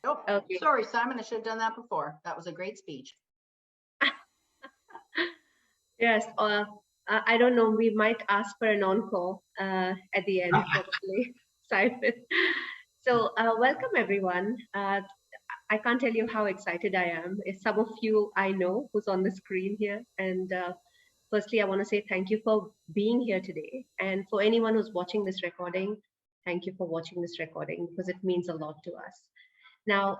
Oh, Okay. sorry, Simon, I should have done that before. That was a great speech. Yes, I don't know, we might ask for an encore at the end, probably, Simon. So welcome everyone. I can't tell you how excited I am. Some of you I know who's on the screen here. And firstly, I want to say thank you for being here today. And for anyone who's watching this recording, thank you for watching this recording because it means a lot to us. Now,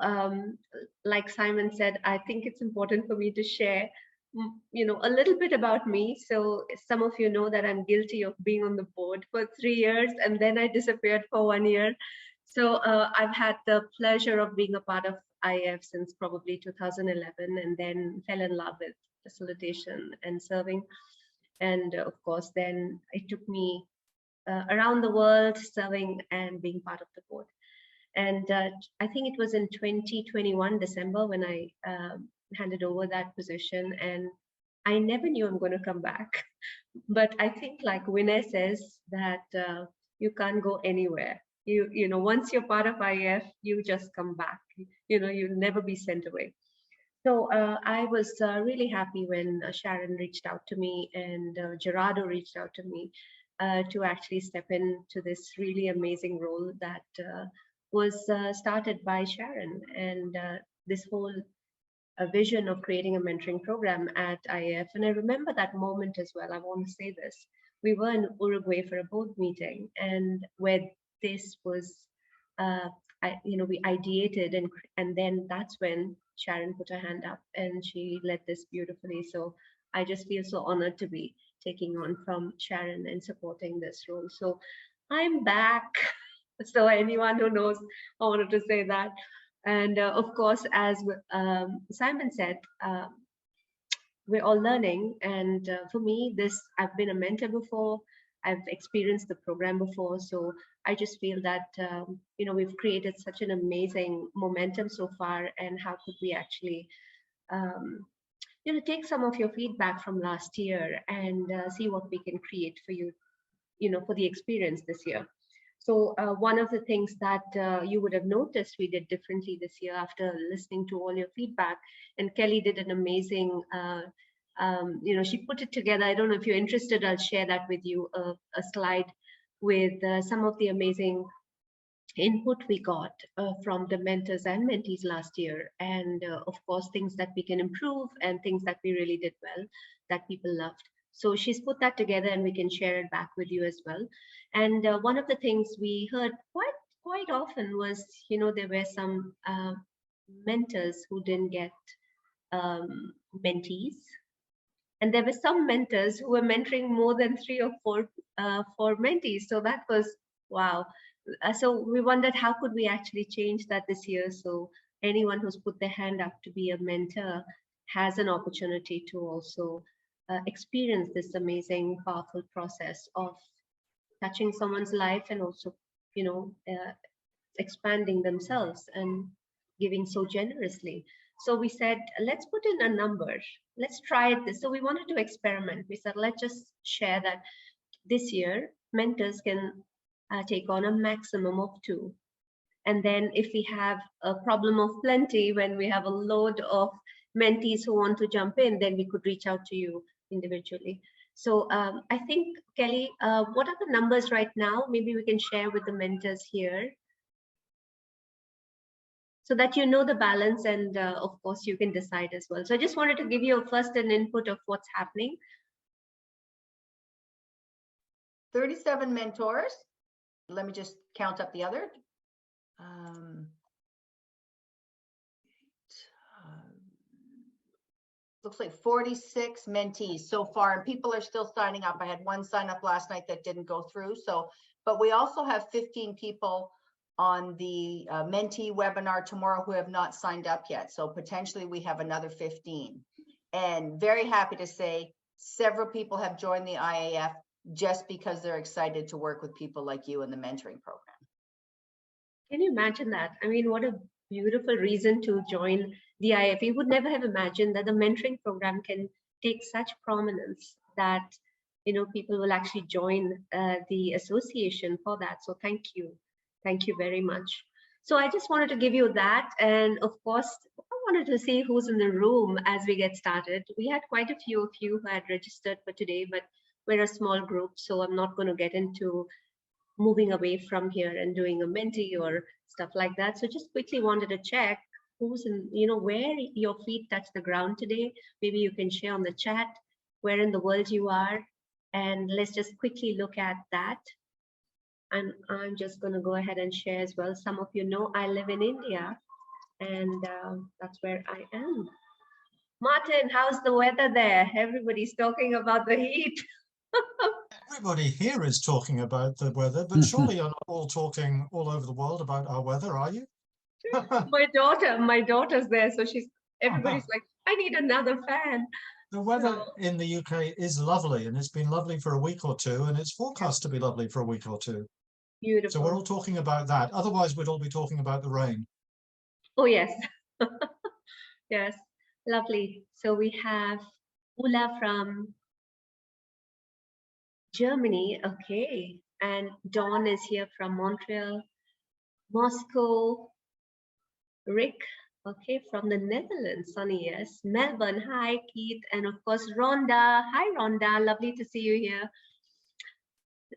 like Simon said, I think it's important for me to share, a little bit about me. So some of you know that I'm guilty of being on the board for 3 years and then I disappeared for 1 year. So I've had the pleasure of being a part of IAF since probably 2011 and then fell in love with facilitation and serving. And of course, then it took me around the world serving and being part of the board. And I think it was in 2021 December when I handed over that position, and I never knew I'm going to come back. But I think, like Vinay says, that you can't go anywhere. You know, once you're part of IAF, you just come back. You'll never be sent away. So I was really happy when Sharon reached out to me and Gerardo reached out to me to actually step into this really amazing role that was started by Sharon. And this whole vision of creating a mentoring program at IAF. And I remember that moment as well. I want to say this. We were in Uruguay for a board meeting, and where this was, we ideated, and then that's when Sharon put her hand up and she led this beautifully. So I just feel so honored to be taking on from Sharon and supporting this role. So I'm back. So anyone who knows, I wanted to say that. And of course, as Simon said, we're all learning. And for me, I've been a mentor before. I've experienced the program before. So I just feel that, we've created such an amazing momentum so far. And how could we actually, take some of your feedback from last year and see what we can create for you, for the experience this year. So one of the things that you would have noticed we did differently this year after listening to all your feedback, and Kelly did an amazing, she put it together. I don't know if you're interested, I'll share that with you, a slide with some of the amazing input we got from the mentors and mentees last year. And of course, things that we can improve and things that we really did well that people loved. So she's put that together and we can share it back with you as well. And one of the things we heard quite often was, there were some mentors who didn't get mentees. And there were some mentors who were mentoring more than 3 or 4 mentees. So that was, wow. So we wondered how could we actually change that this year. So anyone who's put their hand up to be a mentor has an opportunity to also experience this amazing, powerful process of touching someone's life and also, expanding themselves and giving so generously. So we said, let's put in a number. Let's try this. So we wanted to experiment. We said, let's just share that this year, mentors can take on a maximum of 2. And then if we have a problem of plenty, when we have a load of mentees who want to jump in, then we could reach out to you individually. So I think, Kelly, what are the numbers right now? Maybe we can share with the mentors here so that you know the balance, and of course you can decide as well. So I just wanted to give you first an input of what's happening. 37 mentors. Let me just count up the other. Looks like 46 mentees so far, and people are still signing up. I had one sign up last night that didn't go through. So, but we also have 15 people on the mentee webinar tomorrow who have not signed up yet. So potentially we have another 15. And very happy to say several people have joined the IAF just because they're excited to work with people like you in the mentoring program. Can you imagine that? I mean, what a beautiful reason to join the IAF. You would never have imagined that the mentoring program can take such prominence that, people will actually join the association for that. So thank you very much. So I just wanted to give you that. And of course, I wanted to see who's in the room as we get started. We had quite a few of you who had registered for today, but we're a small group, so I'm not going to get into moving away from here and doing a mentee or stuff like that. So just quickly wanted to check who's in, where your feet touch the ground today. Maybe you can share on the chat where in the world you are. And let's just quickly look at that. And I'm just going to go ahead and share as well. Some of you know I live in India, and that's where I am. Martin, how's the weather there? Everybody's talking about the heat. Everybody here is talking about the weather, but surely you're not all talking all over the world about our weather, are you? My daughter's there, so everybody's like, I need another fan. The weather in the UK is lovely, and it's been lovely for a week or two, and it's forecast to be lovely for a week or two. Beautiful. So we're all talking about that. Otherwise, we'd all be talking about the rain. Oh, yes. Yes, lovely. So we have Ula from Germany. Okay. And Dawn is here from Montreal, Moscow. Rick, okay, from the Netherlands, Sunny, yes. Melbourne, hi, Keith. And of course, Rhonda. Hi, Rhonda. Lovely to see you here.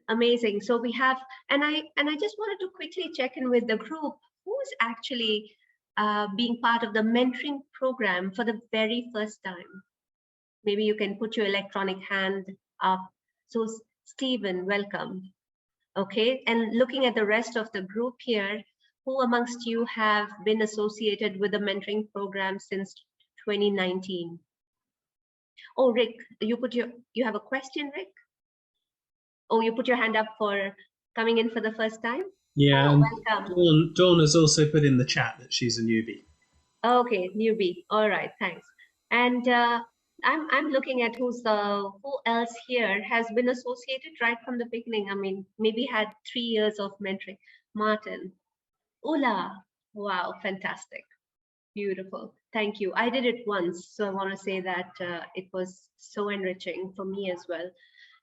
Amazing. So we have, and I just wanted to quickly check in with the group who's actually being part of the mentoring program for the very first time. Maybe you can put your electronic hand up. So Stephen, welcome. Okay, and looking at the rest of the group here, who amongst you have been associated with the mentoring program since 2019? Oh, Rick, you have a question, Rick? Oh, you put your hand up for coming in for the first time? Yeah, oh, welcome. Dawn has also put in the chat that she's a newbie. Okay, newbie. All right, thanks. And I'm looking at who else here has been associated right from the beginning. I mean, maybe had 3 years of mentoring. Martin, Ula, wow, fantastic, beautiful. Thank you. I did it once, so I want to say that it was so enriching for me as well.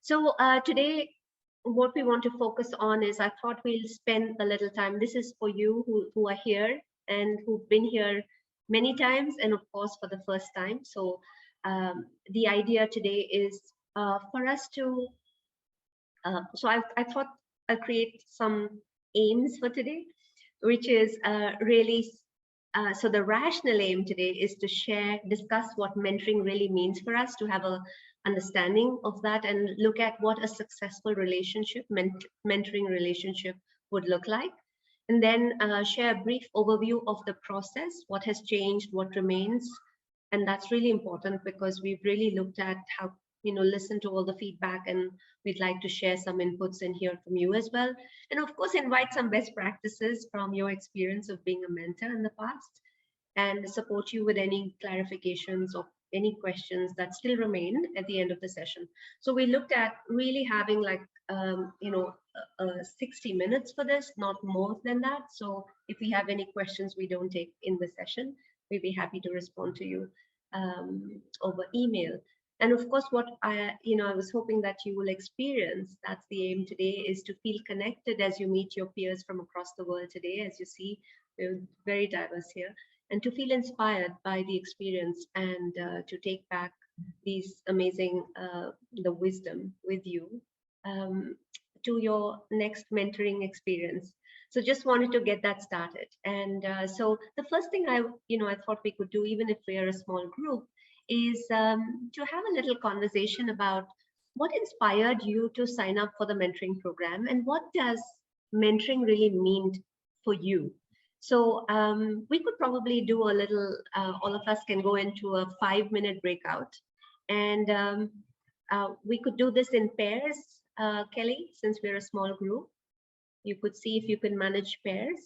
So today, what we want to focus on is, I thought we'll spend a little time. This is for you who are here and who've been here many times, and of course for the first time. So the idea today is for us to, so I thought I'll create some aims for today, which is really, so the rational aim today is to discuss what mentoring really means for us, to have a understanding of that and look at what a successful relationship, mentoring relationship would look like. And then share a brief overview of the process, what has changed, what remains. And that's really important because we've really looked at how, listen to all the feedback, and we'd like to share some inputs and hear from you as well. And of course, invite some best practices from your experience of being a mentor in the past, and support you with any clarifications or any questions that still remain at the end of the session. So we looked at really having 60 minutes for this, not more than that. So if we have any questions we don't take in the session, we'd be happy to respond to you over email. And of course, what I was hoping that you will experience, that's the aim today, is to feel connected as you meet your peers from across the world today. As you see, we're very diverse here, and to feel inspired by the experience, and to take back these amazing, the wisdom with you to your next mentoring experience. So just wanted to get that started. And so the first thing I thought we could do, even if we are a small group, is to have a little conversation about what inspired you to sign up for the mentoring program, and what does mentoring really mean for you. So we could probably do a little, all of us can go into a 5-minute breakout, and we could do this in pairs, Kelly, since we're a small group. You could see if you can manage pairs.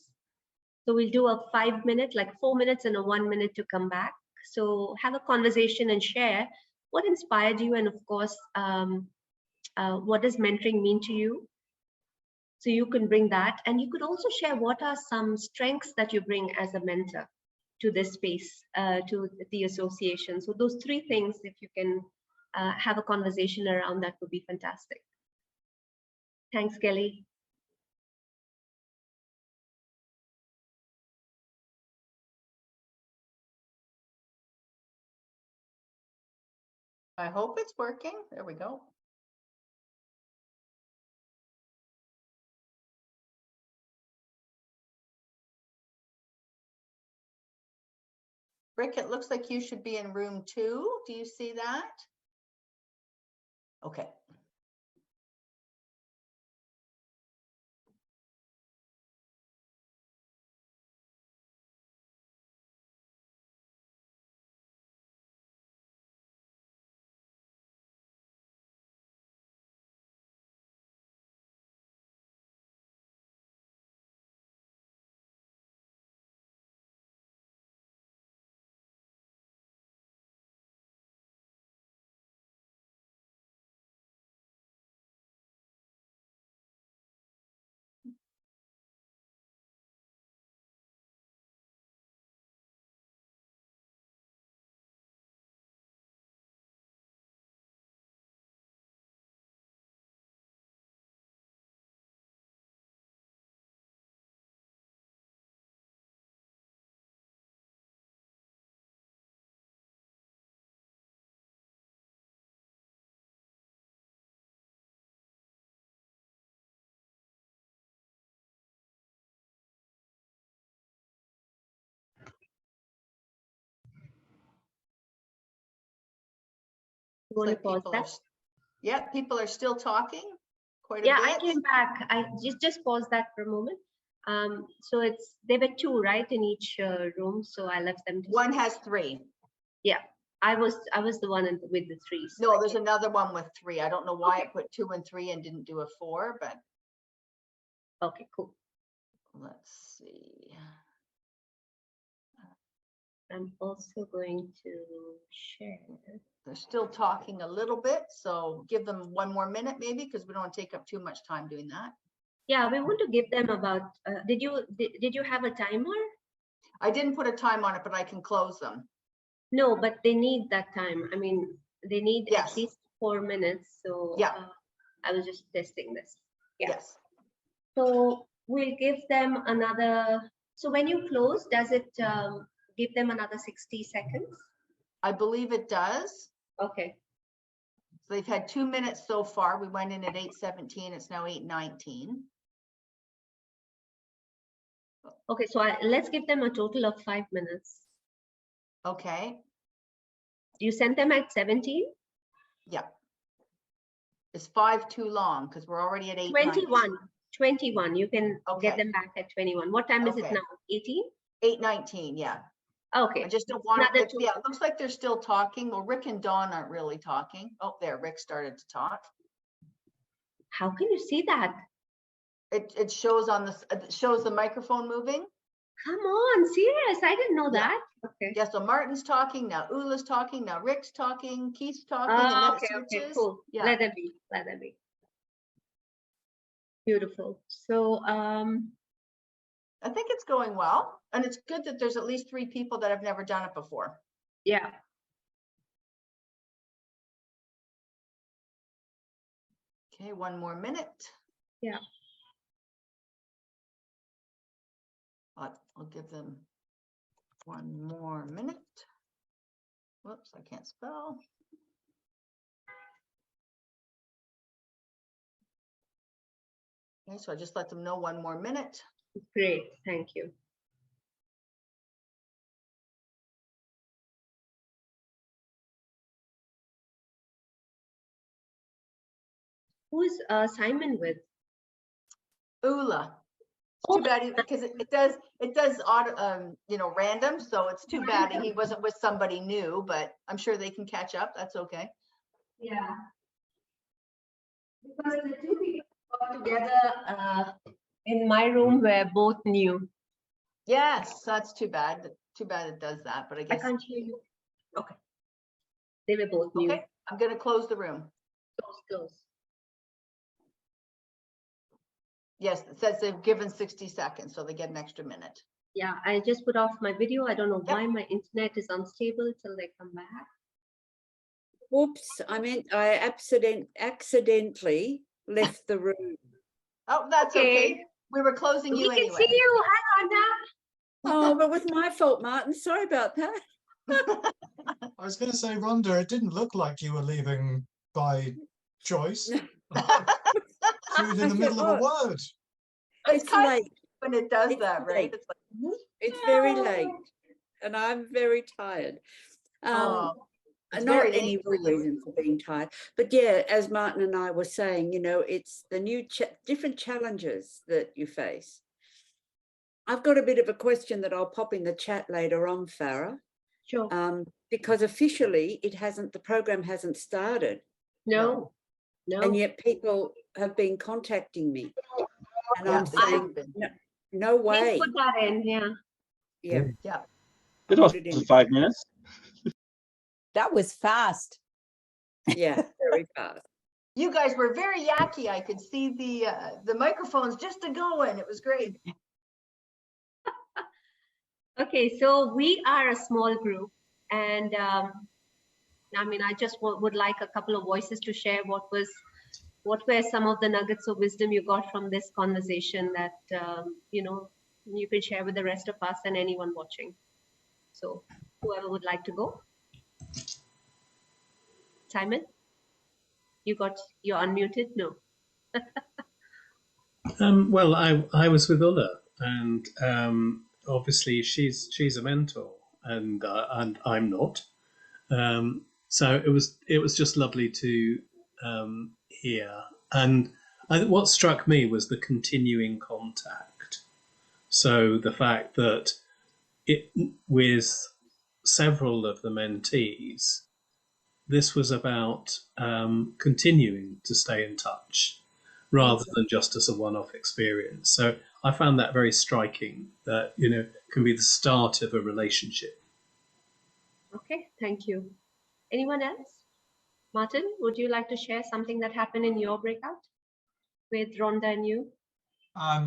So we'll do a 5-minute, like 4 minutes and a 1 minute to come back. So have a conversation and share what inspired you, and of course, what does mentoring mean to you? So you can bring that, and you could also share what are some strengths that you bring as a mentor to this space, to the association. So those 3 things, if you can have a conversation around that, would be fantastic. Thanks, Kelly. I hope it's working. There we go. Rick, it looks like you should be in room 2. Do you see that? Okay. You want to Looks like pause people that? are, yeah, people are still talking quite a Yeah, bit. I came back. I just pause that for a moment. So there were 2 right in each room, so I left them to One speak. has 3. Yeah, I was the one with the 3. So No, there's another one with 3. I don't know why it put 2 and 3 and didn't do a 4, but okay, cool. let's see. I'm also going to share. They're still talking a little bit, so give them 1 more minute maybe, because we don't want to take up too much time doing that. Yeah, we want to give them about. Did you have a timer? I didn't put a time on it, but I can close them. No, but they need that time. I mean, they need Yes. at least 4 minutes. So Yeah. I was just testing this. Yeah. Yes. So we'll give them another. So when you close, does it give them another 60 seconds? I believe it does. Okay. So they've had 2 minutes so far. We went in at 8:17. It's now 8:19. Okay, so let's give them a total of 5 minutes. Okay. You sent them at 17? Yeah. Is 5 too long? Because we're already at 8:19. 21. 21. You can Okay. get them back at 21. What time is it Okay. now? 18? 8:19. Yeah. Okay. I just don't want Another it. 2. Yeah, it looks like they're still talking. Well, Rick and Dawn aren't really talking. Oh, there, Rick started to talk. How can you see that? It shows on this. It shows the microphone moving. Come on, serious? I didn't know Yeah. that. Okay. Yeah, so Martin's talking now. Ula's talking now. Rick's talking. Keith's talking, and then Okay, it okay, switches. cool. Yeah. Let them be. Let them be. Beautiful. So I think it's going well, and it's good that there's at least 3 people that have never done it before. yeah. Okay, 1 more minute. Yeah. I'll give them 1 more minute. Whoops, I can't spell. Okay, so I just let them know 1 more minute. Great. Thank you. Who is Simon with? Ula. Oh. Too bad because it does auto, random. So it's too bad he wasn't with somebody new, but I'm sure they can catch up. That's okay. Yeah. Because the 2 people got together in my room were both new. Yes, that's too bad. Too bad it does that, but I I guess. can't hear you. Okay. They were both new. Okay, I'm going to close the room. Close. Yes, it says they've given 60 seconds, so they get an extra minute. Yeah, I just put off my video. I don't know Yep. why my internet is unstable till they come back. Whoops, I accidentally left the room. Oh, that's okay. We were closing you We can anyway. see you. Hi, Anna. Oh, but with my fault, Martin. Sorry about that. I was going to say, Rhonda, it didn't look like you were leaving by choice. She was in the middle of a word. It's kind of late. when it does It's that, right? late. It's like, It's very late, and I'm very tired. oh, it's Not very any late for real you. reason for being tired, but yeah, as Martin and I were saying, you know, it's the new different challenges that you face. I've got a bit of a question that I'll pop in the chat later on, Farah, Sure. because officially the program hasn't started, No, and no. yet people have been contacting me, and Yeah, I'm they have saying, been. no Please way. put that in, yeah. Yeah, Yeah. It was put it in. 5 minutes. That was fast. Yeah, very fast. You guys were very yucky. I could see the microphones just a going. It was great. Okay, so we are a small group, and I mean, I just would like a couple of voices to share what were some of the nuggets of wisdom you got from this conversation that you know, you can share with the rest of us and anyone watching. So whoever would like to go. Simon, you're unmuted. No. Well, I was with Ulla, and obviously she's a mentor, and I'm not. So it was just lovely to hear. And what struck me was the continuing contact. So the fact that with several of the mentees, this was about continuing to stay in touch rather than just as a one-off experience. So I found that very striking, that, you know, can be the start of a relationship. Okay, thank you. Anyone else? Martin, would you like to share something that happened in your breakout with Rhonda and you?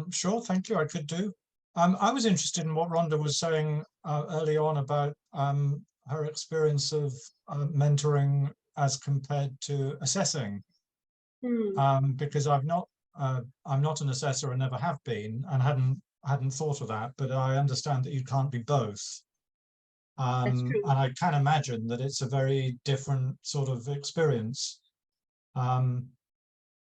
Sure, thank you. I could do. I was interested in what Rhonda was saying early on about her experience of mentoring as compared to assessing. Because I'm not an assessor and never have been, and hadn't thought of that, but I understand that you can't be both. That's true. And I can imagine that it's a very different sort of experience. One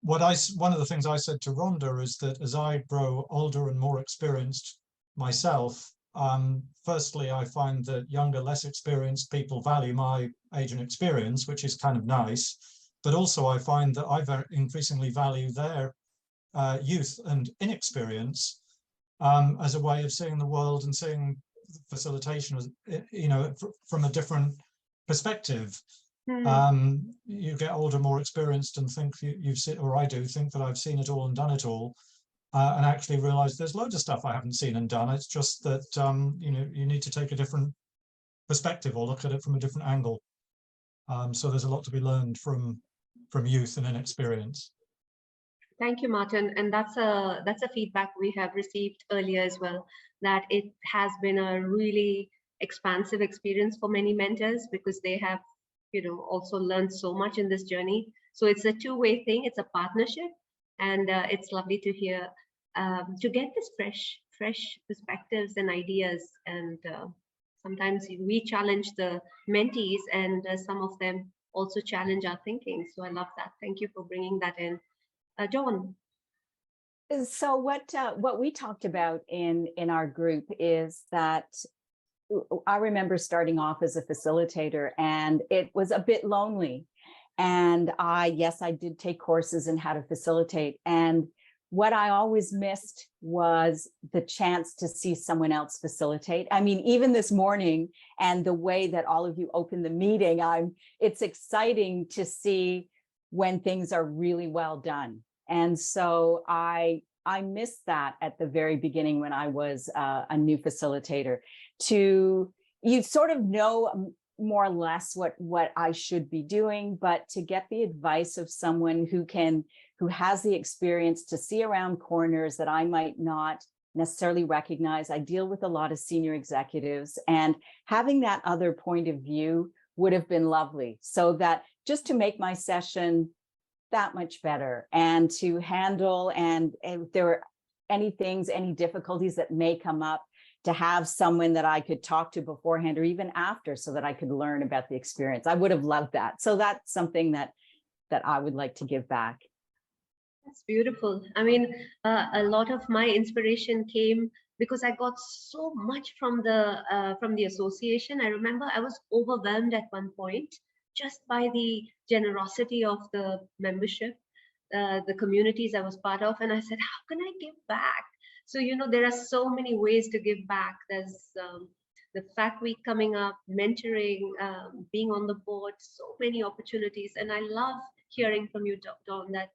of the things I said to Rhonda is that as I grow older and more experienced myself, firstly, I find that younger, less experienced people value my age and experience, which is kind of nice. But also I find that I increasingly value their youth and inexperience as a way of seeing the world and seeing facilitation as, you know, from a different perspective. You get older, more experienced, and think you've seen, or I do think that I've seen it all and done it all, and actually realize there's loads of stuff I haven't seen and done. It's just that you know, you need to take a different perspective or look at it from a different angle. So there's a lot to be learned from youth and inexperience. Thank you, Martin. And that's a feedback we have received earlier as well, that it has been a really expansive experience for many mentors, because they have, you know, also learned so much in this journey. So it's a two-way thing. It's a partnership, and it's lovely to hear, to get this fresh perspectives and ideas. And sometimes we challenge the mentees, and some of them also challenge our thinking. So I love that. Thank you for bringing that in. Dawn. So what we talked about in our group is that I remember starting off as a facilitator, and it was a bit lonely. And yes, I did take courses in how to facilitate. And what I always missed was the chance to see someone else facilitate. I mean, even this morning, and the way that all of you opened the meeting, it's exciting to see when things are really well done. And so I missed that at the very beginning when I was a new facilitator. You sort of know more or less what I should be doing, but to get the advice of someone who has the experience to see around corners that I might not necessarily recognize. I deal with a lot of senior executives, and having that other point of view would have been lovely, so that just to make my session that much better, and to handle, and if there are any difficulties that may come up, to have someone that I could talk to beforehand or even after so that I could learn about the experience. I would have loved that. So that's something that I would like to give back. That's beautiful. I mean, a lot of my inspiration came because I got so much from the association. I remember I was overwhelmed at one point just by the generosity of the membership, the communities I was part of, and I said, how can I give back? So, you know, there are so many ways to give back. There's the Fact Week coming up, mentoring, being on the board, so many opportunities. And I love hearing from you, Dawn, that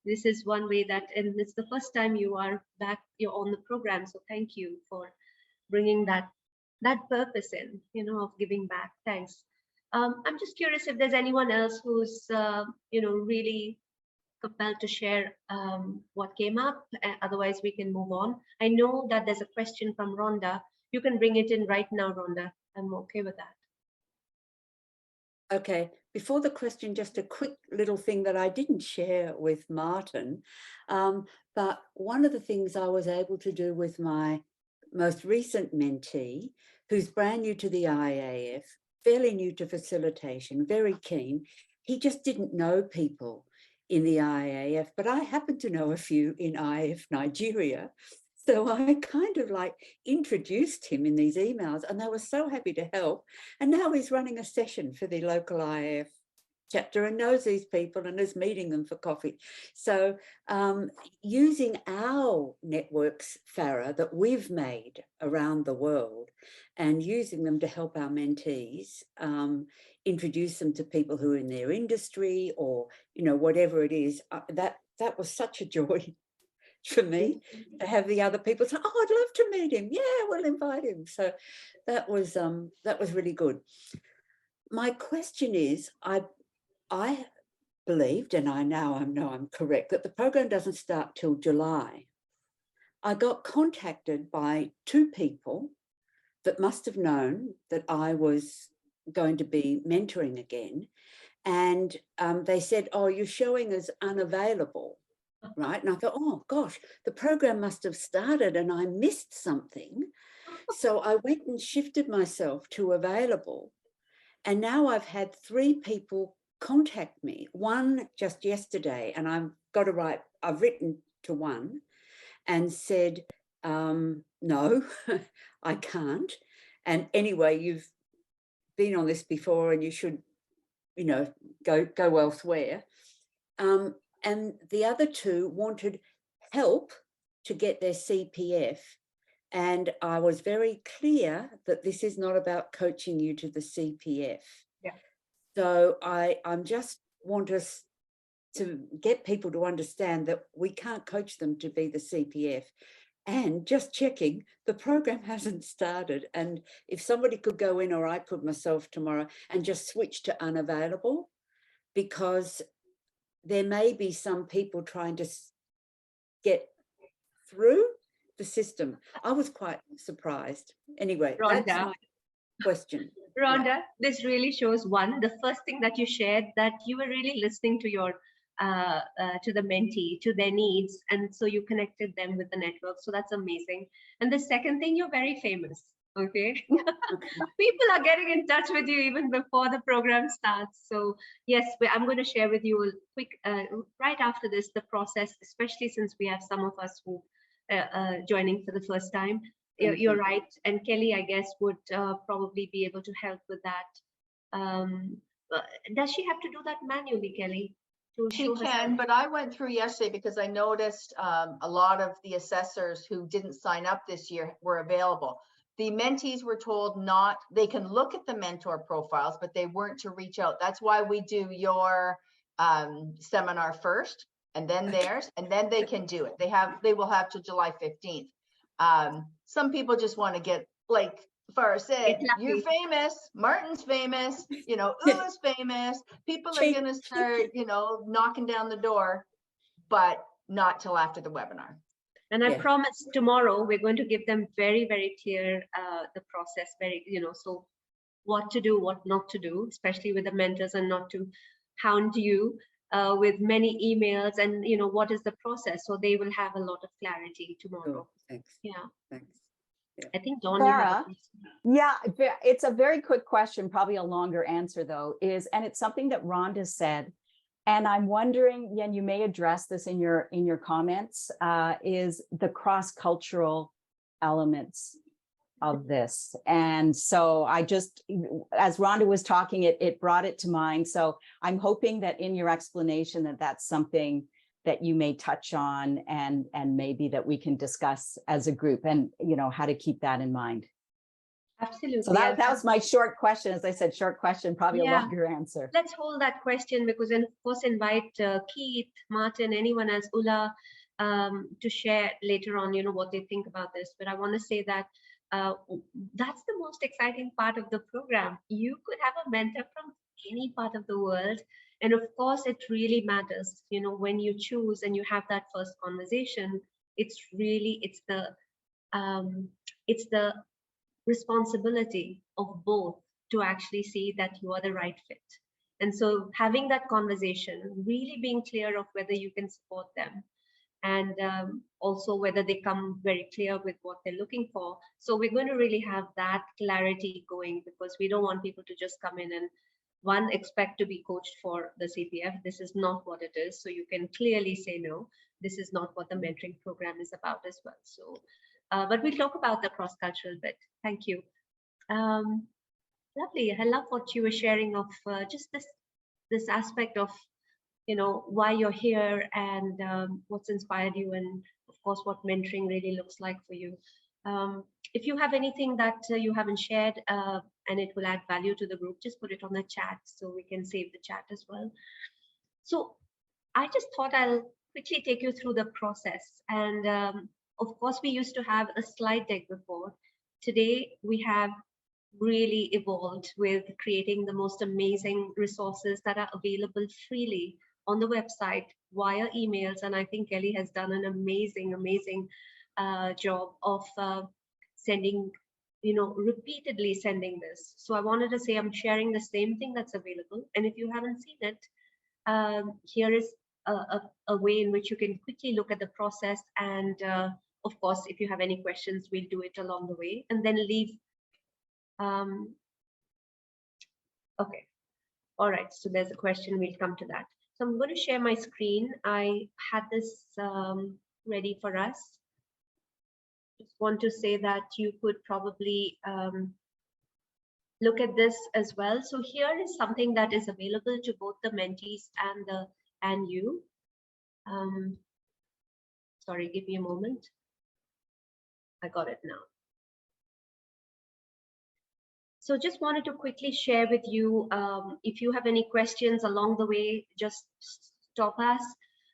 this is one way that, and it's the first time you are back, you're on the program. So thank you for bringing that purpose in, you know, of giving back. Thanks. I'm just curious if there's anyone else who's, you know, really compelled to share what came up. Otherwise, we can move on. I know that there's a question from Rhonda. You can bring it in right now, Rhonda. I'm okay with that. Okay, before the question, just a quick little thing that I didn't share with Martin, but one of the things I was able to do with my most recent mentee, who's brand new to the IAF, fairly new to facilitation, very keen, he just didn't know people in the IAF, but I happen to know a few in IAF Nigeria. So I kind of like introduced him in these emails and they were so happy to help. And now he's running a session for the local IAF chapter and knows these people and is meeting them for coffee. So using our networks, Farah, that we've made around the world and using them to help our mentees, introduce them to people who are in their industry or, you know, whatever it is, that was such a joy for me to have the other people say, oh, I'd love to meet him. Yeah, we'll invite him. So that was really good. My question is, I believed, and I know I'm correct, that the program doesn't start till July. I got contacted by 2 people that must have known that I was going to be mentoring again. And they said, oh, you're showing as unavailable. Right. And I thought, oh, gosh, the program must have started and I missed something. So I went and shifted myself to available. And now I've had 3 people contact me, one just yesterday, and I've written to one and said, no, I can't. And anyway, you've been on this before and you should, you know, go elsewhere. And the other 2 wanted help to get their CPF. And I was very clear that this is not about coaching you to the CPF. Yeah. So I'm just want us to get people to understand that we can't coach them to be the CPF. And just checking, the program hasn't started. And if somebody could go in, or I could myself tomorrow, and just switch to unavailable, because there may be some people trying to get through the system. I was quite surprised. Anyway, Rhonda, that's my question. Rhonda, Yeah. this really shows, one, the first thing that you shared, that you were really listening to your to the mentee, to their needs, and so you connected them with the network. So that's amazing. And the second thing, you're very famous. Okay. People are getting in touch with you even before the program starts. So yes, I'm going to share with you a quick, right after this, the process, especially since we have some of us who joining for the first time. You're right. And Kelly, I guess, would probably be able to help with that. Does she have to do that manually, Kelly? She can, but I went through yesterday because I noticed a lot of the assessors who didn't sign up this year were available. The mentees were told they can look at the mentor profiles, but they weren't to reach out. That's why we do your seminar first and then theirs, and then they can do it. They will have till July 15th. Some people just want to get, like Farah said, you're famous, Martin's famous, you know, Ula's famous. People are going to start, you know, knocking down the door, but not till after the webinar. And I promise tomorrow we're going to give them very, very clear the process, very, you know, so what to do, what not to do, especially with the mentors, and not to hound you with many emails, and, you know, what is the process. So they will have a lot of clarity tomorrow. Oh, thanks. Yeah. Thanks. I think Dawn, you have a Sarah, question. yeah, it's a very quick question, probably a longer answer though, and it's something that Rhonda said. And I'm wondering, and you may address this in your comments, is the cross-cultural elements of this. And so I just, as Rhonda was talking, it brought it to mind. So I'm hoping that in your explanation that that's something that you may touch on and maybe that we can discuss as a group, and how to keep that in mind. Absolutely. So that was my short question. As I said, short question, probably a Yeah. longer answer. Let's hold that question, because then of course invite Keith, Martin, anyone else, Ulla, to share later on, what they think about this. But I want to say that that's the most exciting part of the program. You could have a mentor from any part of the world. And of course, it really matters, when you choose and you have that first conversation, it's the responsibility of both to actually see that you are the right fit. And so having that conversation, really being clear of whether you can support them, and also whether they come very clear with what they're looking for. So we're going to really have that clarity going, because we don't want people to just come in and expect to be coached for the CPF. This is not what it is. So you can clearly say, no, this is not what the mentoring program is about as well. So, but we'll talk about the cross-cultural bit. Thank you. Lovely. I love what you were sharing of just this aspect of, why you're here and what's inspired you, and of course what mentoring really looks like for you. If you have anything that you haven't shared and it will add value to the group, just put it on the chat so we can save the chat as well. So I just thought I'll quickly take you through the process. And of course, we used to have a slide deck before. Today, we have really evolved with creating the most amazing resources that are available freely on the website via emails. And I think Kelly has done an amazing job of sending, repeatedly sending this. So I wanted to say I'm sharing the same thing that's available. And if you haven't seen it, here is a way in which you can quickly look at the process. And of course, if you have any questions, we'll do it along the way, and then leave. Okay. All right. So there's a question. We'll come to that. So I'm going to share my screen. I had this ready for us. Just want to say that you could probably look at this as well. So here is something that is available to both the mentees and you. Sorry, give me a moment. I got it now. So just wanted to quickly share with you, if you have any questions along the way, just stop us.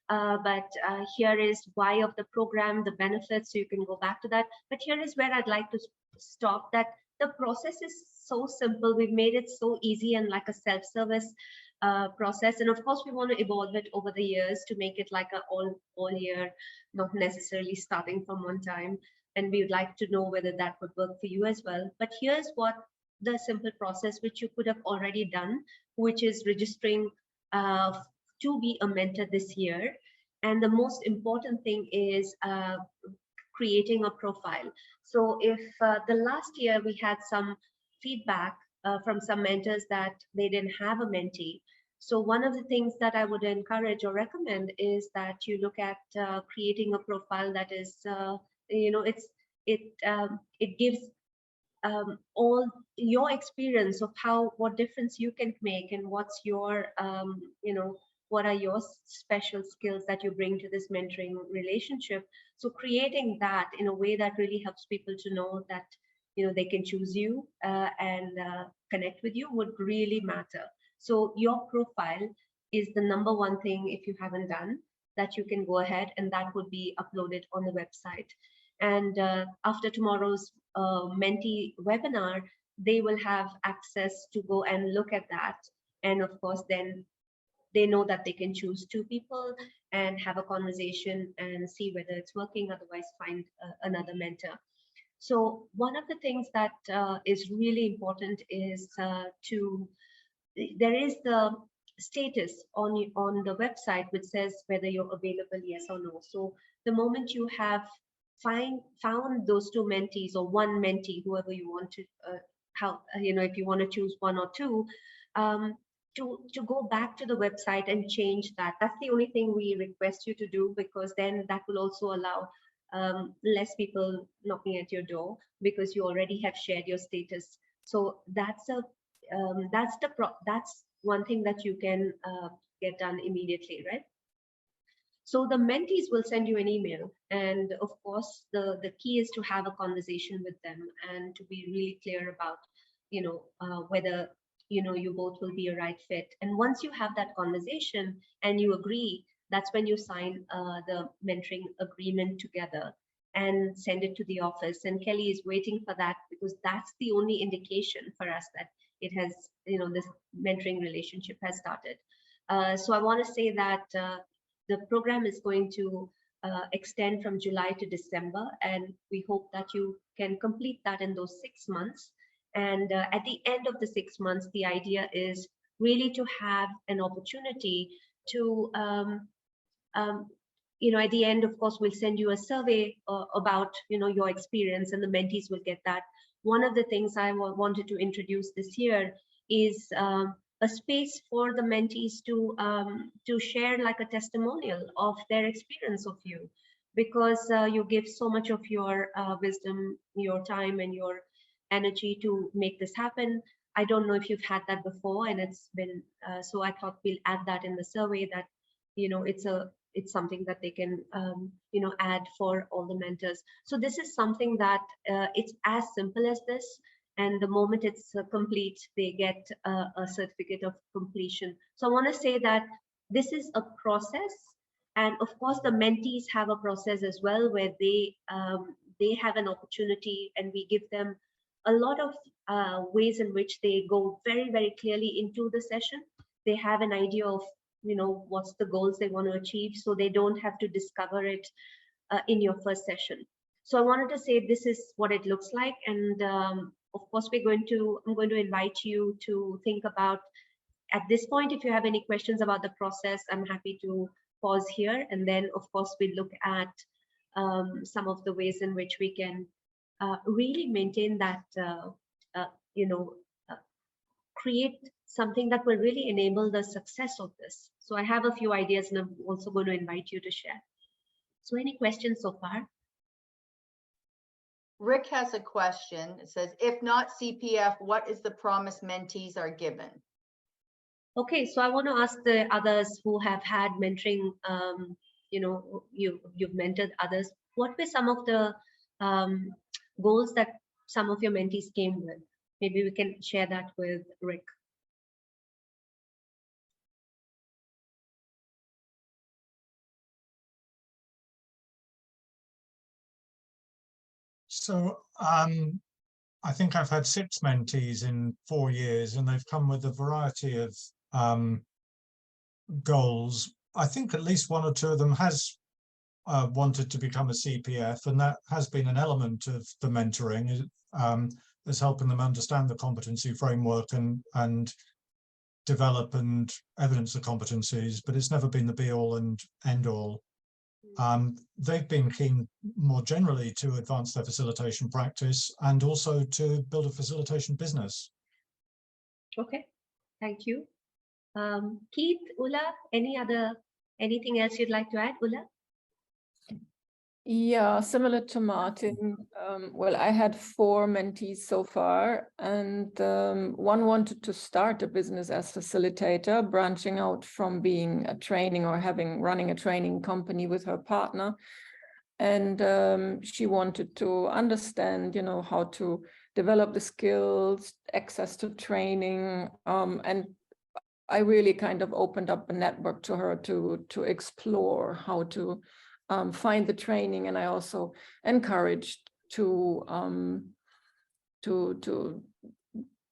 But here is why of the program, the benefits, so you can go back to that. But here is where I'd like to stop, that the process is so simple. We've made it so easy and like a self-service process. And of course, we want to evolve it over the years to make it like a all year, not necessarily starting from one time. And we would like to know whether that would work for you as well. But here's what the simple process, which you could have already done, which is registering to be a mentor this year. And the most important thing is creating a profile. So if the last year we had some feedback from some mentors that they didn't have a mentee. So one of the things that I would encourage or recommend is that you look at creating a profile that is, it gives all your experience of what difference you can make, and what's your, what are your special skills that you bring to this mentoring relationship. So creating that in a way that really helps people to know that, they can choose you and connect with you would really matter. So your profile is the #1 thing, if you haven't done, that you can go ahead and that would be uploaded on the website. And after tomorrow's mentee webinar, they will have access to go and look at that. And of course, then they know that they can choose 2 people and have a conversation and see whether it's working, otherwise find another mentor. So one of the things that is really important is there is the status on the website which says whether you're available, yes or no. So the moment you have found those two mentees or one mentee, whoever you want to if you want to choose one or two, to go back to the website and change that. That's the only thing we request you to do, because then that will also allow less people knocking at your door, because you already have shared your status. So that's one thing that you can get done immediately, right? So the mentees will send you an email, and of course the key is to have a conversation with them and to be really clear about whether you both will be a right fit. And once you have that conversation and you agree, that's when you sign the mentoring agreement together and send it to the office. And Kelly is waiting for that, because that's the only indication for us that it has, this mentoring relationship has started. So I want to say that the program is going to extend from July to December, and we hope that you can complete that in those 6 months. And at the end of the 6 months, the idea is really to have an opportunity to, at the end, of course, we'll send you a survey about, your experience, and the mentees will get that. One of the things I wanted to introduce this year is a space for the mentees to share like a testimonial of their experience of you, because you give so much of your wisdom, your time, and your energy to make this happen. I don't know if you've had that before, and it's been so I thought we'll add that in the survey, that it's something that they can add for all the mentors. So this is something that it's as simple as this, and the moment it's complete, they get a certificate of completion. So I want to say that this is a process, and of course the mentees have a process as well, where they have an opportunity, and we give them a lot of ways in which they go very, very clearly into the session. They have an idea of what's the goals they want to achieve, so they don't have to discover it in your first session. So I wanted to say this is what it looks like, and of course I'm going to invite you to think about, at this point, if you have any questions about the process, I'm happy to pause here, and then of course we look at some of the ways in which we can really maintain that create something that will really enable the success of this. So I have a few ideas, and I'm also going to invite you to share. So any questions so far? Rick has a question. It says, if not CPF, what is the promise mentees are given? Okay, so I want to ask the others who have had mentoring, you've mentored others. What were some of the goals that some of your mentees came with? Maybe we can share that with Rick. So I think I've had 6 mentees in 4 years, and they've come with a variety of goals. I think at least 1 or 2 of them has wanted to become a CPF, and that has been an element of the mentoring, is helping them understand the competency framework and develop and evidence the competencies, but it's never been the be all and end all. They've been keen more generally to advance their facilitation practice and also to build a facilitation business. Okay, thank you. Keith, Ulla, anything else you'd like to add, Ulla? Yeah, similar to Martin. Well, I had 4 mentees so far, and one wanted to start a business as facilitator, branching out from being a training or running a training company with her partner. And she wanted to understand, how to develop the skills, access to training, and I really kind of opened up a network to her to explore how to find the training, and I also encouraged to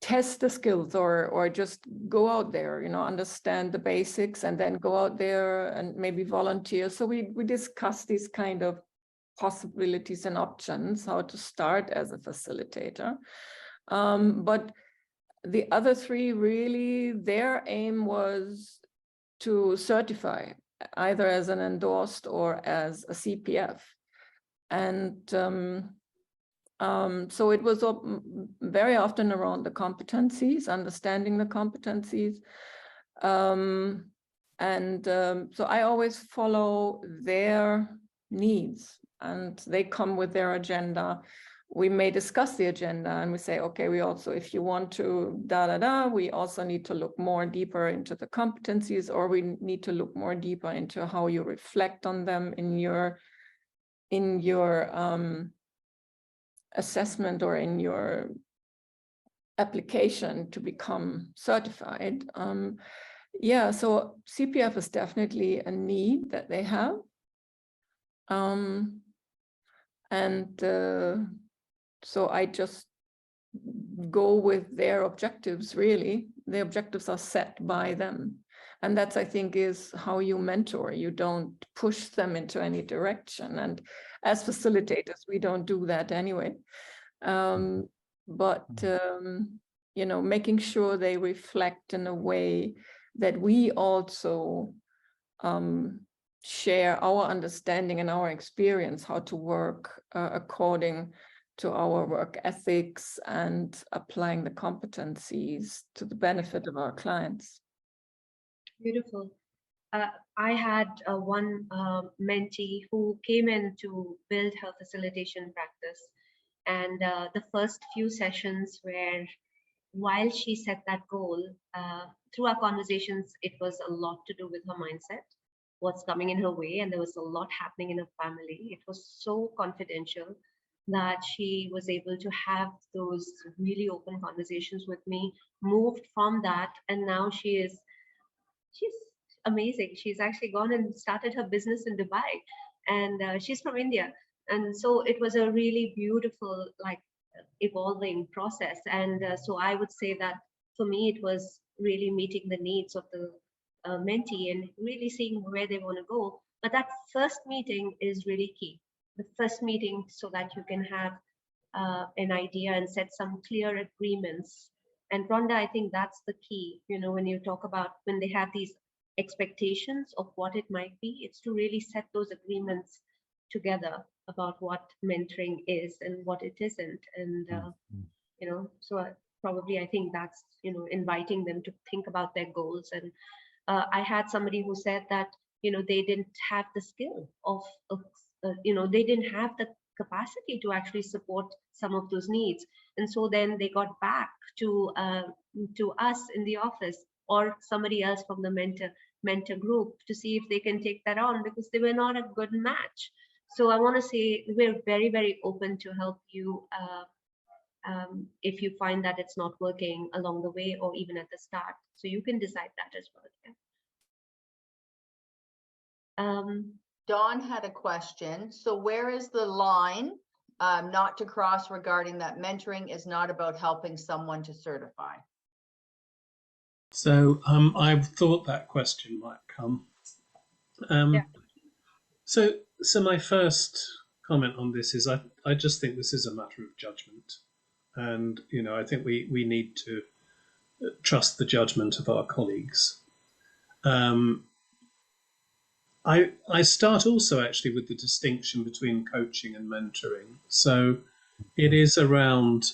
test the skills or just go out there, understand the basics, and then go out there and maybe volunteer. So we discussed these kind of possibilities and options, how to start as a facilitator. But the other 3, really, their aim was to certify, either as an endorsed or as a CPF. And so it was very often around the competencies, understanding the competencies. So I always follow their needs, and they come with their agenda. We may discuss the agenda and we say, okay, we also, if you want to we also need to look more deeper into the competencies, or we need to look more deeper into how you reflect on them in your assessment or in your application to become certified. Yeah, so CPF is definitely a need that they have. So I just go with their objectives, really. The objectives are set by them. And that's, I think, is how you mentor. You don't push them into any direction. And as facilitators, we don't do that anyway. You know, making sure they reflect in a way that we also share our understanding and our experience, how to work according to our work ethics and applying the competencies to the benefit of our clients. Beautiful. I had one mentee who came in to build her facilitation practice. And the first few sessions where, while she set that goal, through our conversations, it was a lot to do with her mindset, what's coming in her way, and there was a lot happening in her family. It was so confidential that she was able to have those really open conversations with me, moved from that, and now she's amazing. She's actually gone and started her business in Dubai, and she's from India. And so it was a really beautiful, like, evolving process. And so I would say that for me, it was really meeting the needs of the mentee and really seeing where they want to go. But that first meeting is really key. The first meeting, so that you can have an idea and set some clear agreements. And Rhonda, I think that's the key, you know, when you talk about when they have these expectations of what it might be, it's to really set those agreements together about what mentoring is and what it isn't. And you know, so probably I think that's, you know, inviting them to think about their goals. And I had somebody who said that, you know, they didn't have the skill of you know, they didn't have the capacity to actually support some of those needs. And so then they got back to us in the office or somebody else from the mentor group to see if they can take that on, because they were not a good match. So I want to say we're very, very open to help you if you find that it's not working along the way or even at the start. So you can decide that as well. Yeah. Dawn had a question. So where is the line not to cross regarding that mentoring is not about helping someone to certify? So I thought that question might come. So my first comment on this is I just think this is a matter of judgment. And, you know, I think we need to trust the judgment of our colleagues. I start also actually with the distinction between coaching and mentoring. So it is around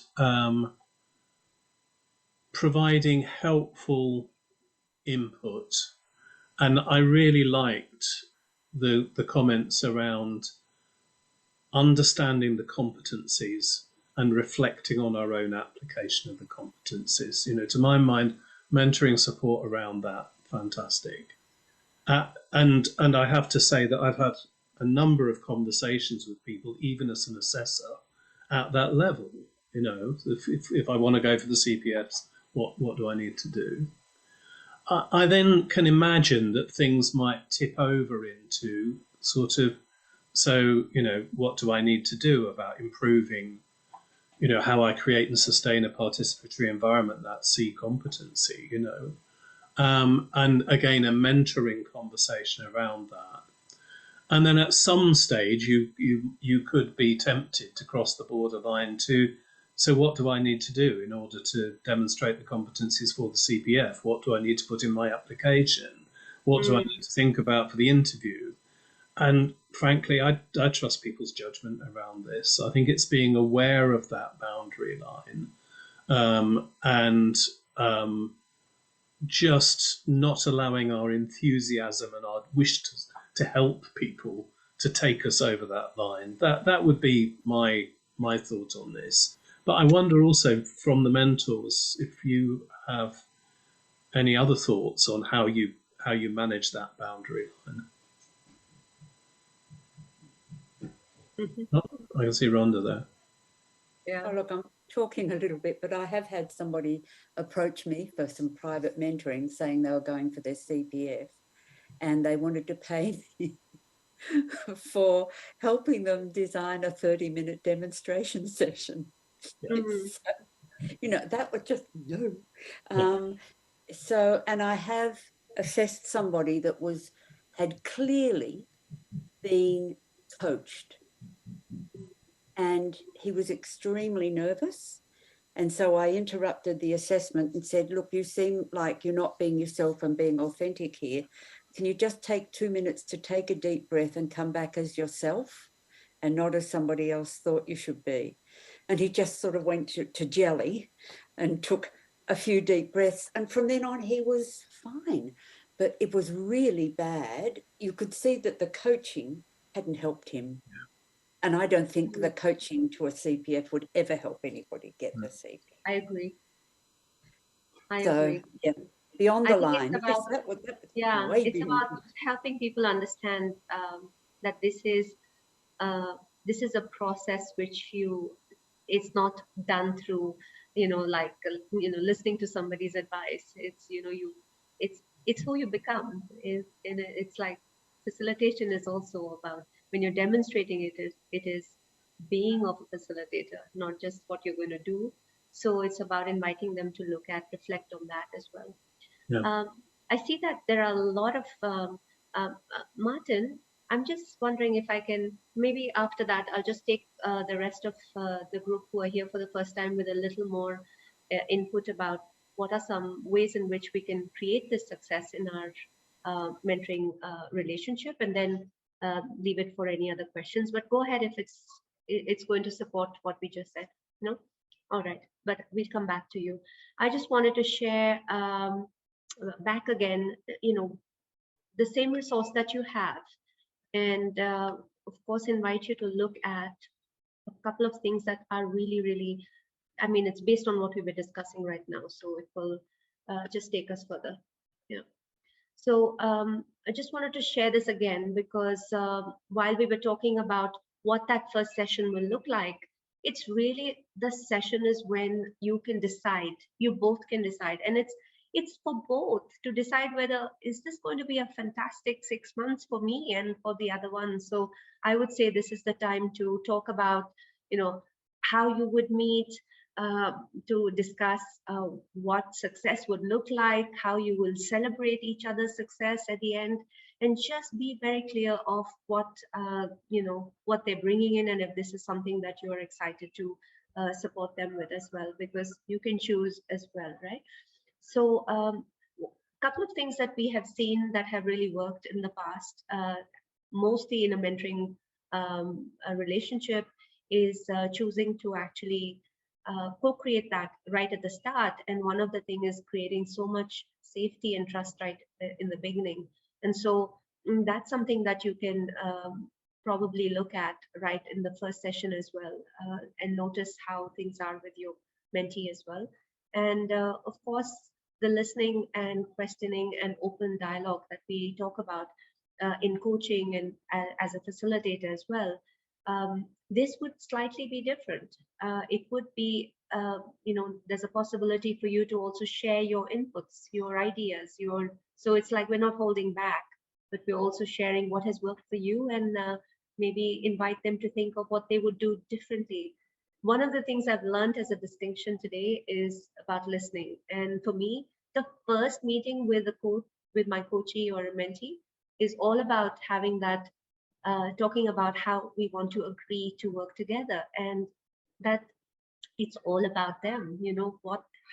providing helpful input. And I really liked the comments around understanding the competencies and reflecting on our own application of the competencies. You know, to my mind, mentoring support around that, fantastic. And I have to say that I've had a number of conversations with people, even as an assessor, at that level. You know, if I want to go for the CPFs, what do I need to do? I then can imagine that things might tip over into sort of, so, you know, what do I need to do about improving, you know, how I create and sustain a participatory environment, that C competency, you know. And again, a mentoring conversation around that. And then at some stage, you could be tempted to cross the borderline to, so what do I need to do in order to demonstrate the competencies for the CPF? What do I need to put in my application? What do I need to think about for the interview? and frankly, I trust people's judgment around this. I think it's being aware of that boundary line, and just not allowing our enthusiasm and our wish to help people to take us over that line. That would be my thought on this. But I wonder also from the mentors if you have any other thoughts on how you manage that boundary line. Oh, I can see Rhonda there. Yeah. Oh, look, I'm talking a little bit, but I have had somebody approach me for some private mentoring saying they were going for their CPF and they wanted to pay me for helping them design a 30-minute demonstration session. Mhm. So, you know, that was just no. Yeah. So, and I have assessed somebody that had clearly been coached, and he was extremely nervous. And so I interrupted the assessment and said, look, you seem like you're not being yourself and being authentic here. Can you just take 2 minutes to take a deep breath and come back as yourself and not as somebody else thought you should be? And he just sort of went to jelly and took a few deep breaths. And from then on, he was fine. But it was really bad. You could see that the coaching hadn't helped him. Yeah. And I don't think the coaching to a CPF would ever help anybody get the CPF. I agree. I So, agree. yeah, beyond I the think line. it's Yes, about, that was yeah, way it's beyond. about helping people understand that this is a process which it's not done through, like, listening to somebody's advice. It's, it's who you become. It's like facilitation is also about, when you're demonstrating it is being of a facilitator, not just what you're going to do. So it's about inviting them to reflect on that as well. Yeah. I see that there are a lot of, Martin, I'm just wondering if I can, maybe after that, I'll just take the rest of the group who are here for the first time with a little more input about what are some ways in which we can create this success in our mentoring relationship, and then leave it for any other questions. But go ahead if it's going to support what we just said. No? All right, but we'll come back to you. I just wanted to share back again, the same resource that you have, and of course invite you to look at a couple of things that are really, really, I mean, it's based on what we were discussing right now, so it will just take us further. Yeah. So I just wanted to share this again because while we were talking about what that first session will look like, it's really, the session is when you can decide, you both can decide, and it's for both to decide whether is this going to be a fantastic 6 months for me and for the other one. So I would say this is the time to talk about, how you would meet, to discuss what success would look like, how you will celebrate each other's success at the end, and just be very clear of what what they're bringing in, and if this is something that you're excited to support them with as well, because you can choose as well, right? So couple of things that we have seen that have really worked in the past, mostly in a mentoring a relationship, is choosing to actually co-create that right at the start. And one of the things is creating so much safety and trust right in the beginning. And so that's something that you can probably look at right in the first session as well, and notice how things are with your mentee as well. And of course, the listening and questioning and open dialogue that we talk about in coaching and as a facilitator as well. This would slightly be different. It would be, there's a possibility for you to also share your inputs, your ideas, so it's like we're not holding back, but we're also sharing what has worked for you, and maybe invite them to think of what they would do differently. One of the things I've learned as a distinction today is about listening. And for me, the first meeting with a coach, with my coachee or a mentee, is all about having that, talking about how we want to agree to work together, and that it's all about them,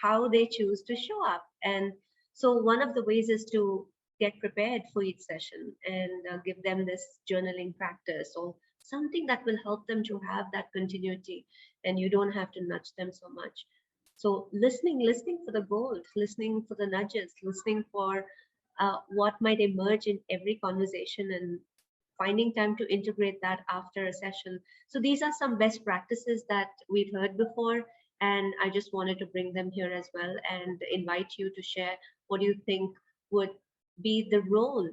how they choose to show up. And so one of the ways is to get prepared for each session and give them this journaling practice or something that will help them to have that continuity, and you don't have to nudge them so much. So listening for the goals, listening for the nudges, listening for what might emerge in every conversation, and finding time to integrate that after a session. So these are some best practices that we've heard before, and I just wanted to bring them here as well and invite you to share what you think would be the role,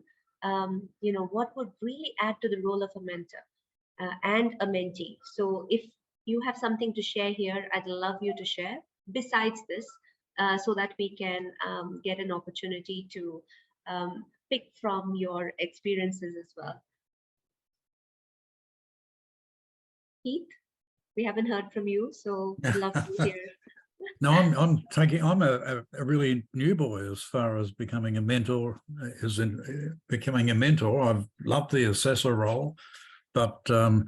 what would really add to the role of a mentor and a mentee. So if you have something to share here, I'd love you to share besides this, so that we can get an opportunity to pick from your experiences as well. Keith, we haven't heard from you, so I'd love to hear. No, I'm a really new boy as far as becoming a mentor. Becoming a mentor. I've loved the assessor role, but I'm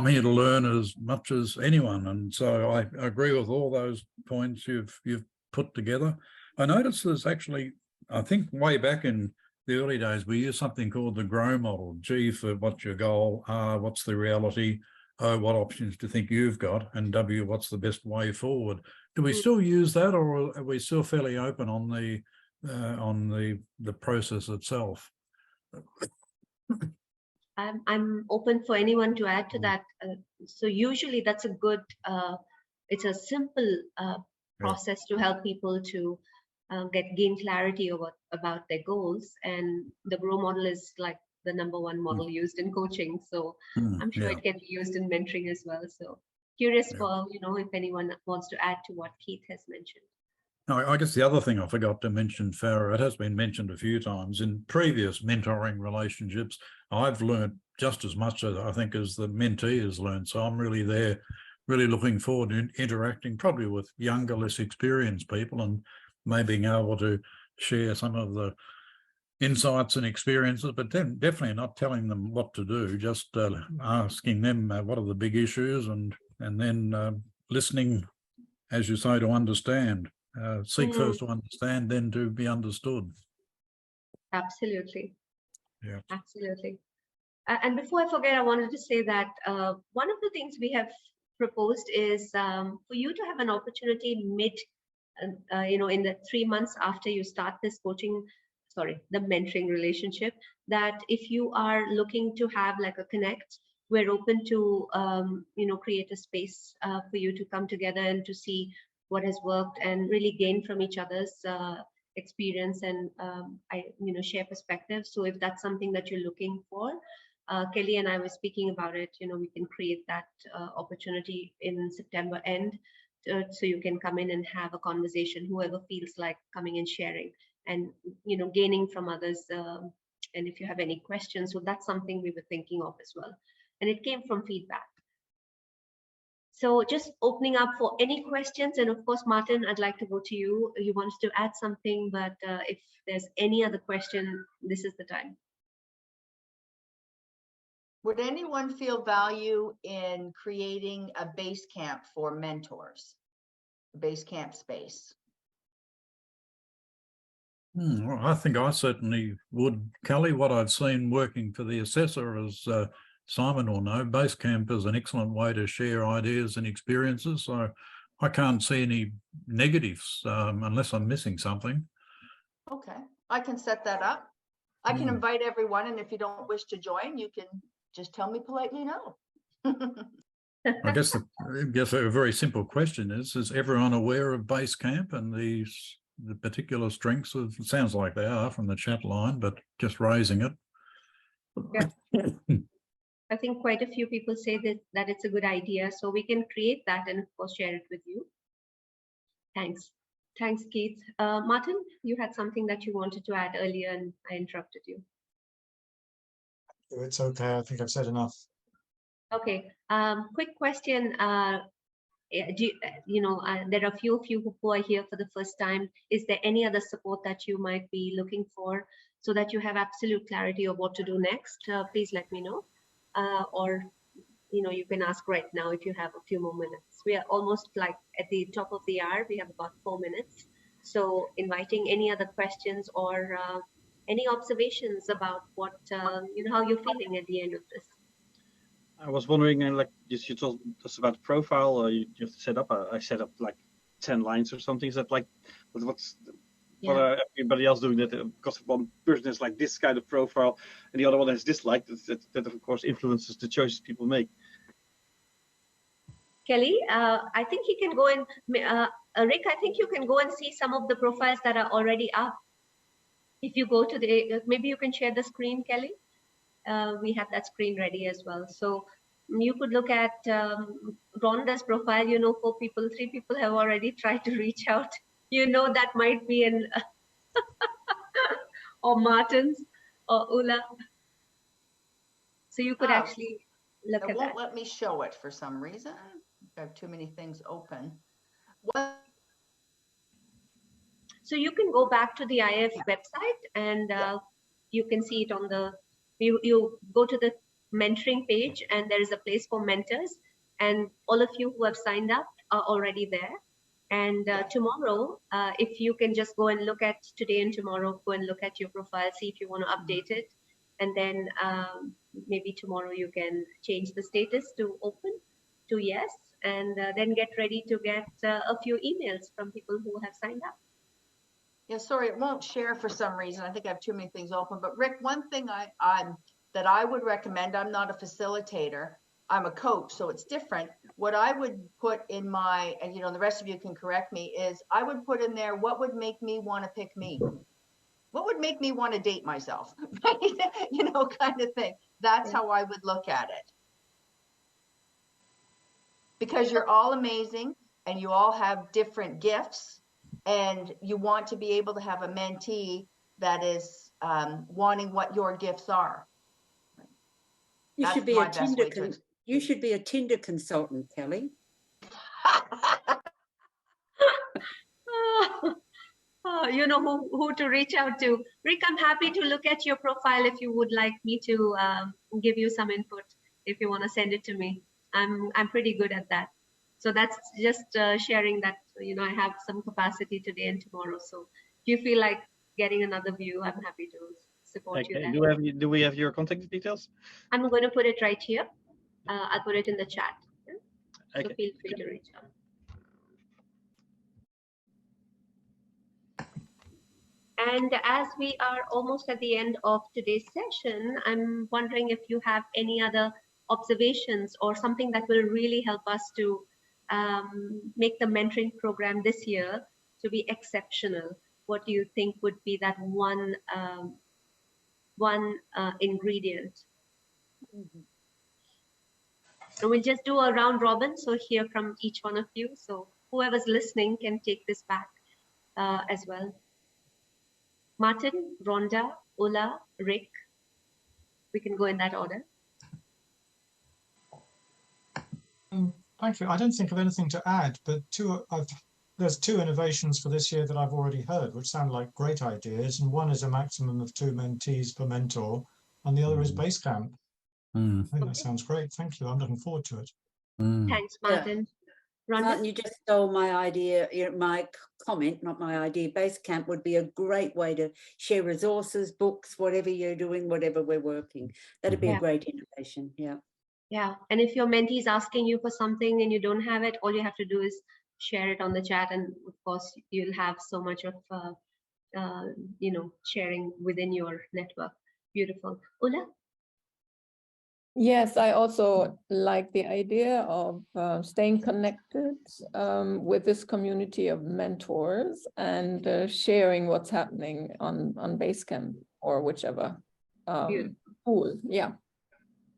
here to learn as much as anyone, and so I agree with all those points you've put together. I noticed there's actually, I think way back in the early days, we used something called the GROW model. G for what's your goal, R, what's the reality, O, what options do you think you've got, and W, what's the best way forward. Do we still use that, or are we still fairly open on the process itself? I'm open for anyone to add to that. So usually that's a good, it's a simple process to help people to gain clarity about their goals. And the GROW model is like the #1 model used in coaching. So I'm sure it can be used in mentoring as well. So curious for, if anyone wants to add to what Keith has mentioned. I guess the other thing I forgot to mention, Farah, it has been mentioned a few times in previous mentoring relationships. I've learned just as much, I think, as the mentee has learned. So I'm really looking forward to interacting probably with younger, less experienced people, and maybe being able to share some of the insights and experiences, but then definitely not telling them what to do, just asking them what are the big issues, and then listening, as you say, to understand. Seek first to understand, then to be understood. Absolutely. Yeah. Absolutely. And before I forget, I wanted to say that one of the things we have proposed is for you to have an opportunity in the 3 months after you start this the mentoring relationship, that if you are looking to have like a connect, we're open to, create a space for you to come together and to see what has worked and really gain from each other's experience and share perspectives. So if that's something that you're looking for, Kelly and I were speaking about it, we can create that opportunity in September end, so you can come in and have a conversation, whoever feels like coming and sharing and, gaining from others. And if you have any questions, so that's something we were thinking of as well. And it came from feedback. So just opening up for any questions. And of course, Martin, I'd like to go to you. You wanted to add something, but if there's any other question, this is the time. Would anyone feel value in creating a base camp for mentors? A base camp space? Well, I think I certainly would, Kelly. What I've seen working for the assessor is Simon will know, Basecamp is an excellent way to share ideas and experiences. So I can't see any negatives unless I'm missing something. Okay, I can set that up. I can invite everyone, and if you don't wish to join, you can just tell me politely no. I guess a very simple question is everyone aware of Basecamp and the particular strengths of, it sounds like they are from the chat line, but just raising it. Yeah. I think quite a few people say that it's a good idea, so we can create that and of course share it with you. Thanks, Keith. Martin, you had something that you wanted to add earlier and I interrupted you. It's okay, I think I've said enough. Okay, quick question. There are a few of you who are here for the first time. Is there any other support that you might be looking for so that you have absolute clarity of what to do next? Please let me know. Or you can ask right now if you have a few more minutes. We are almost like at the top of the hour. We have about 4 minutes. So inviting any other questions or Any observations about what, how you're feeling at the end of this? I was wondering, like you told us about the profile, you have to set up. I set up like 10 lines or something. Is that like what are everybody else doing? That because one person has like this kind of profile, and the other one has this like that of course influences the choices people make. Kelly, I think you can go and Rick, I think you can go and see some of the profiles that are already up. If you go to the, maybe you can share the screen, Kelly. We have that screen ready as well. So you could look at Rhonda's profile. 4 people, 3 people have already tried to reach out. That might be an or Martin's or Ulla. So you could actually look at that. It won't let me show it for some reason. I have too many things open. So you can go back to the IAF website and you can see it on the, you go to the mentoring page and there is a place for mentors, and all of you who have signed up are already there. And tomorrow, if you can just go and look at today and tomorrow, go and look at your profile, see if you want to update it. And then maybe tomorrow you can change the status to open to yes, and then get ready to get a few emails from people who have signed up. Yeah, sorry, it won't share for some reason. I think I have too many things open. But Rick, one thing that I would recommend, I'm not a facilitator, I'm a coach, so it's different. What I would put in my, and the rest of you can correct me, is I would put in there what would make me want to pick me. What would make me want to date myself? Kind of thing. That's how I would look at it. Because you're all amazing and you all have different gifts. And you want to be able to have a mentee that is wanting what your gifts are. You should be a Tinder. You should be a Tinder consultant, Kelly. You know who to reach out to. Rick, I'm happy to look at your profile if you would like me to give you some input. If you want to send it to me, I'm pretty good at that. So that's just sharing that, I have some capacity today and tomorrow. So if you feel like getting another view, I'm happy to support you there. Do we have your contact details? I'm going to put it right here. I'll put it in the chat. So feel free to reach out. And as we are almost at the end of today's session, I'm wondering if you have any other observations or something that will really help us to make the mentoring program this year to be exceptional. What do you think would be that one ingredient? Mm-hmm. And we'll just do a round robin, so hear from each one of you. So whoever's listening can take this back as well. Martin, Rhonda, Ulla, Rick. We can go in that order. Thank you. I don't think of anything to add, but there's 2 innovations for this year that I've already heard, which sound like great ideas. And one is a maximum of 2 mentees per mentor, and the other is Basecamp. I think that sounds great. Thank you. I'm looking forward to it. Thanks, Martin. Yeah. Martin, you just stole my idea, my comment, not my idea. Basecamp would be a great way to share resources, books, whatever you're doing, whatever we're working. That'd be a great innovation. Yeah. Yeah, and if your mentee is asking you for something and you don't have it, all you have to do is share it on the chat, and of course you'll have so much of sharing within your network. Beautiful. Ulla? Yes, I also like the idea of staying connected with this community of mentors and sharing what's happening on Basecamp or whichever tool. Yeah.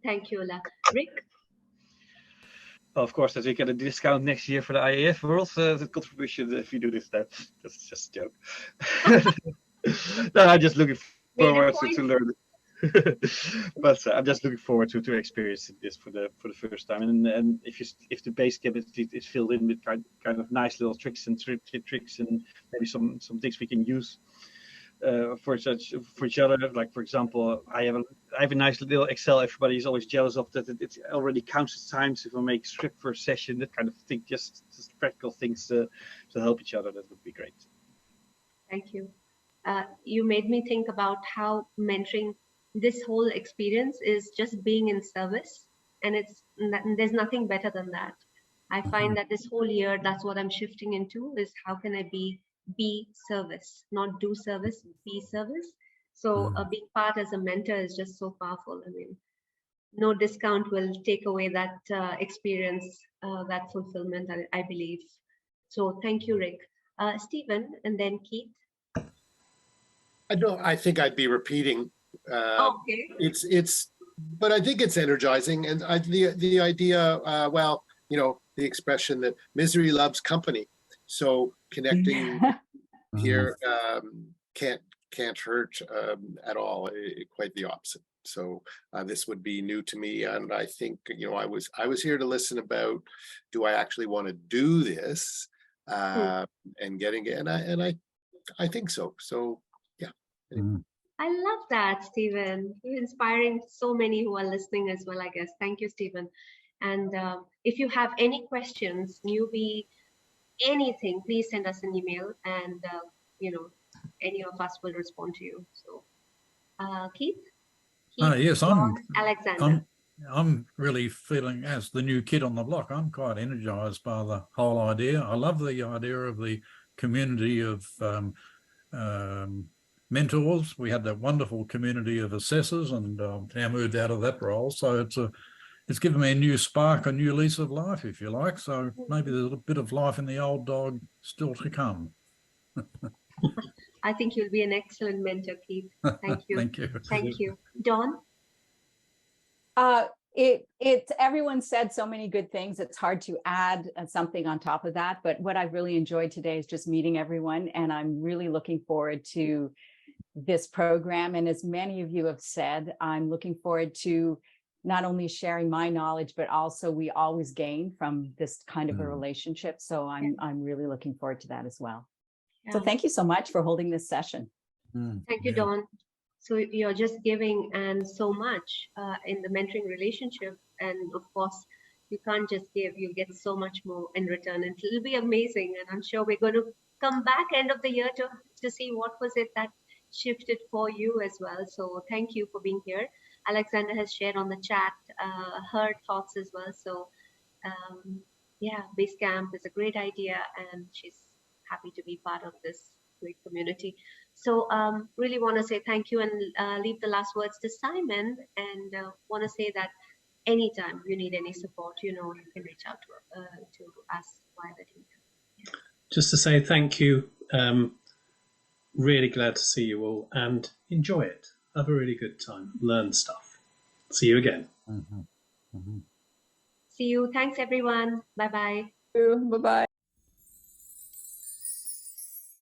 Thank you, Ulla. Rick? Well, of course, that we get a discount next year for the IAF World contribution if you do this. That's just a joke. No, I'm just looking forward to learn it. But I'm just looking forward to experiencing this for the first time. And if the Basecamp is filled in with kind of nice little tricks and maybe some things we can use for each other. Like, for example, I have a nice little Excel everybody is always jealous of, that it already counts as times if we make script for a session, that kind of thing, just practical things to help each other. That would be great. Thank you. you made me think about how mentoring, this whole experience is just being in service, and there's nothing better than that. I find that this whole year, that's what I'm shifting into, is how can I be service, not do service, be service. So being part as a mentor is just so powerful. I mean, no discount will take away that experience, that fulfillment, I believe. So thank you, Rick. Stephen, and then Keith. I think I'd be repeating. Okay. But I think it's energizing, and the idea, well, you know, the expression that misery loves company. So connecting here can't hurt at all. Quite the opposite. So this would be new to me, and I think, you know, I was here to listen about, do I actually want to do this, and getting it, and I think so. So yeah. I love that, Stephen. You're inspiring so many who are listening as well, I guess. Thank you, Stephen. And if you have any questions, newbie, anything, please send us an email, and you know, any of us will respond to you. So, Keith? Yes, Alexander. I'm really feeling, as the new kid on the block, I'm quite energized by the whole idea. I love the idea of the community of mentors. We had that wonderful community of assessors, and now moved out of that role. So it's given me a new spark, a new lease of life, if you like. So maybe there's a bit of life in the old dog still to come. I think you'll be an excellent mentor, Keith. Thank you. Thank you. Thank you. Dawn? Everyone said so many good things. It's hard to add something on top of that. But what I really enjoyed today is just meeting everyone. And I'm really looking forward to this program. And as many of you have said, I'm looking forward to not only sharing my knowledge, but also we always gain from this kind of a relationship. So I'm really looking forward to that as well. Yeah. So thank you so much for holding this session. Thank you, Dawn. So you're just giving and so much in the mentoring relationship. And of course, you can't just give, you get so much more in return. And it'll be amazing. And I'm sure we're going to come back end of the year to see what was it that shifted for you as well. So thank you for being here. Alexander has shared on the chat her thoughts as well. So yeah, Basecamp is a great idea, and she's happy to be part of this great community. So really want to say thank you, and leave the last words to Simon, and want to say that anytime you need any support, you know, you can reach out to us via the team. Yeah. Just to say thank you. Really glad to see you all, and enjoy it. Have a really good time. Learn stuff. See you again. See you. Thanks, everyone. Bye-bye. Bye-bye.